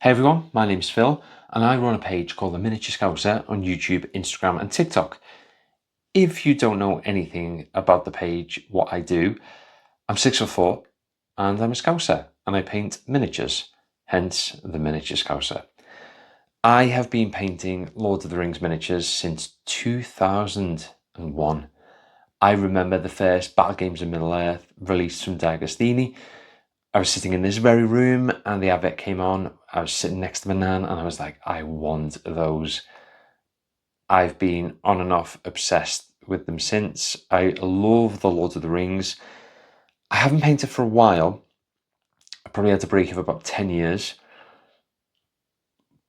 Hey everyone, my name's Phil and I run a page called The Miniature Scouser on YouTube, Instagram and TikTok. If you don't know anything about the page, what I do, I'm 6'4" and I'm a Scouser and I paint miniatures, hence the Miniature Scouser. I have been painting Lord of the Rings miniatures since 2001. I remember the first Battle Games of Middle-earth released from D'Agostini. I was sitting in this very room and the advert came on. I was sitting next to my nan and I was like, I want those. I've been on and off obsessed with them since. I love the Lord of the Rings. I haven't painted for a while. I probably had a break of about 10 years.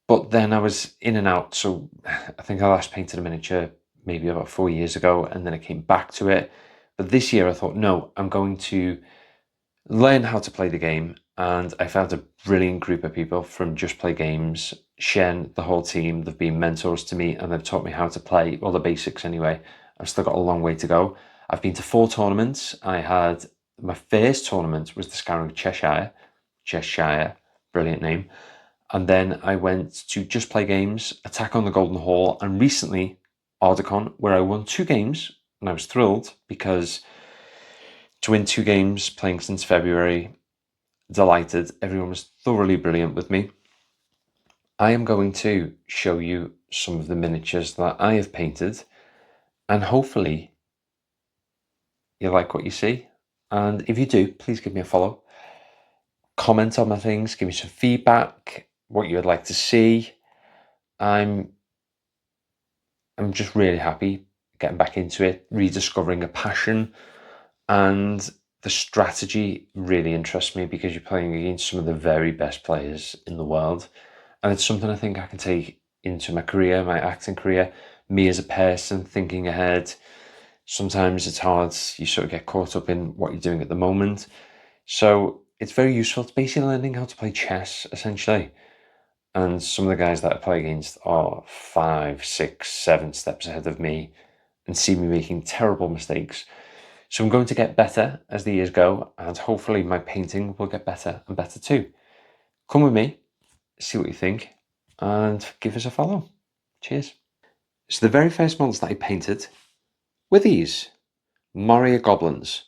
But then I was in and out. So I think I last painted a miniature maybe about 4 years ago and then I came back to it. But this year I thought, no, I'm going to learn how to play the game, and I found a brilliant group of people from Just Play Games. Shen, the whole team, they've been mentors to me and they've taught me how to play, all the basics anyway. I've still got a long way to go. I've been to 4 tournaments. My first tournament was the Scouser Cheshire, brilliant name. And then I went to Just Play Games, Attack on the Golden Hall, and recently Ardacon, where I won 2 games, and I was thrilled because to win 2 games playing since February, delighted. Everyone was thoroughly brilliant with me. I am going to show you some of the miniatures that I have painted and hopefully you like what you see. And if you do, please give me a follow. Comment on my things, give me some feedback, what you would like to see. I'm just really happy getting back into it, rediscovering a passion, and the strategy really interests me because you're playing against some of the very best players in the world. And it's something I think I can take into my career, my acting career, me as a person, thinking ahead. Sometimes it's hard, you sort of get caught up in what you're doing at the moment. So it's very useful. It's basically learning how to play chess, essentially. And some of the guys that I play against are 5, 6, 7 steps ahead of me and see me making terrible mistakes. So I'm going to get better as the years go, and hopefully my painting will get better and better too. Come with me, see what you think, and give us a follow. Cheers. So the very first models that I painted were these, Moria Goblins.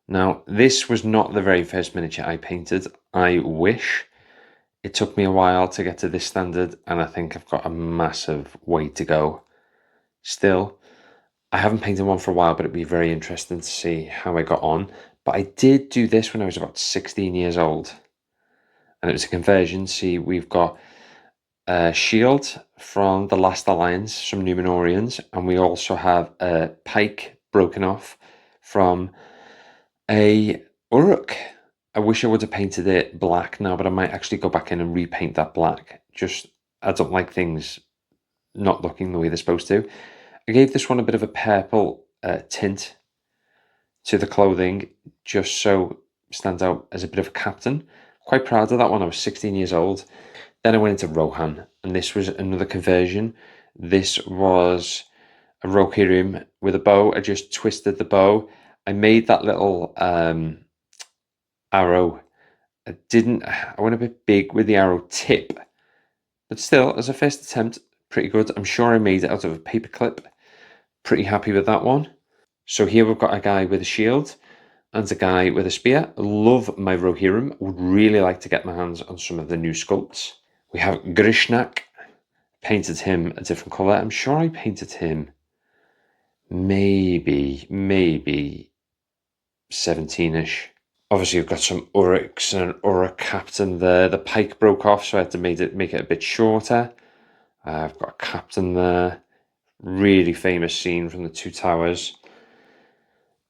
Now, this was not the very first miniature I painted. I wish. It took me a while to get to this standard, and I think I've got a massive way to go. Still, I haven't painted one for a while, but it'd be very interesting to see how I got on. But I did do this when I was about 16 years old. And it was a conversion. See, we've got a shield from the Last Alliance, some Numenorians, and we also have a pike broken off from a Uruk. I wish I would have painted it black now, but I might actually go back in and repaint that black. Just, I don't like things not looking the way they're supposed to. I gave this one a bit of a purple tint to the clothing, just so it stands out as a bit of a captain. Quite proud of that one. I was 16 years old. Then I went into Rohan, and this was another conversion. This was a Rohirrim with a bow. I just twisted the bow. I made that little arrow. I went a bit big with the arrow tip, but still, as a first attempt, pretty good. I'm sure I made it out of a paper clip. Pretty happy with that one. So here we've got a guy with a shield and a guy with a spear. Love my Rohirrim. Would really like to get my hands on some of the new sculpts. We have Grishnak. Painted him a different colour. I'm sure I painted him maybe 17-ish. Obviously, you've got some Uruks and an Uruk captain there. The pike broke off, so I had to make it a bit shorter. I've got a captain there. Really famous scene from the Two Towers.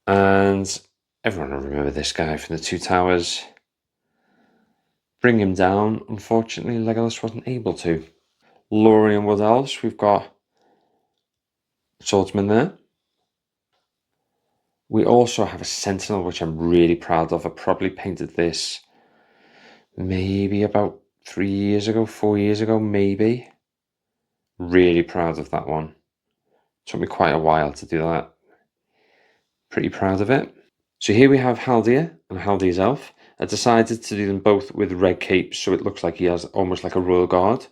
And everyone will remember this guy from the Two Towers. Bring him down. Unfortunately, Legolas wasn't able to. Lorien Wood Elves, we've got swordsman there. We also have a sentinel, which I'm really proud of. I probably painted this maybe about 3 years ago, 4 years ago, maybe. Really proud of that one. Took me quite a while to do that. Pretty proud of it. So here we have Haldir and Haldir's elf, I decided to do them both with red capes, so it looks like he has almost like a royal guard.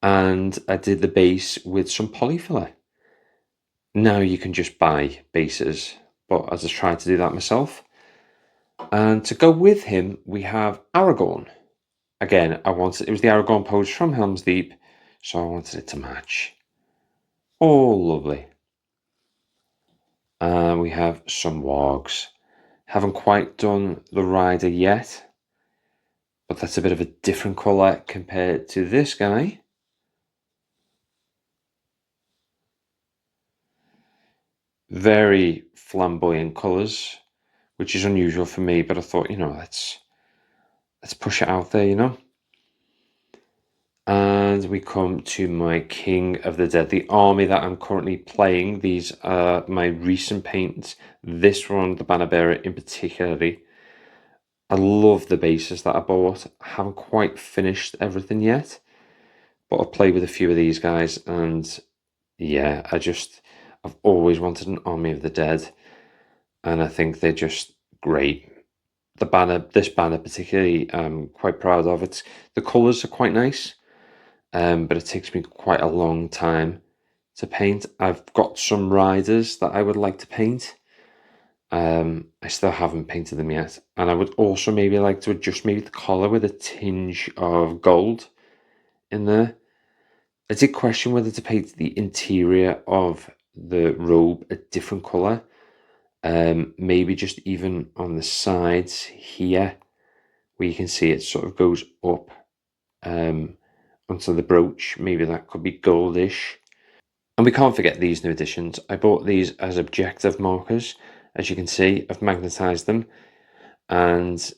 And I did the base with some polyfiller. Now you can just buy bases, but I just tried to do that myself. And to go with him, we have Aragorn. Again, it was the Aragorn pose from Helm's Deep, so I wanted it to match. Oh, lovely. And we have some wargs. Haven't quite done the rider yet, but that's a bit of a different colour compared to this guy. Very flamboyant colours, which is unusual for me, but I thought, let's push it out there. And we come to my King of the Dead, the army that I'm currently playing. These are my recent paints. This one, the banner bearer in particularly. I love the bases that I bought. I haven't quite finished everything yet, but I've played with a few of these guys, and yeah, I've always wanted an army of the dead, and I think they're just great. This banner particularly, I'm quite proud of it. The colours are quite nice. But it takes me quite a long time to paint. I've got some riders that I would like to paint. I still haven't painted them yet. And I would also maybe like to adjust maybe the collar with a tinge of gold in there. I did question whether to paint the interior of the robe a different colour. Maybe just even on the sides here, where you can see it sort of goes up. Onto the brooch, maybe that could be goldish. And we can't forget these new additions. I bought these as objective markers. As you can see, I've magnetised them and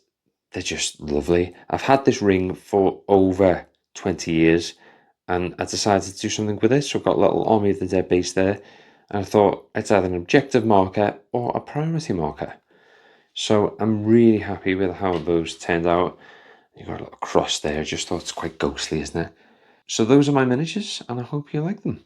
they're just lovely. I've had this ring for over 20 years and I decided to do something with it. So I've got a little Army of the Dead base there. And I thought it's either an objective marker or a priority marker. So I'm really happy with how those turned out. You've got a little cross there. I just thought it's quite ghostly, isn't it? So those are my miniatures, and I hope you like them.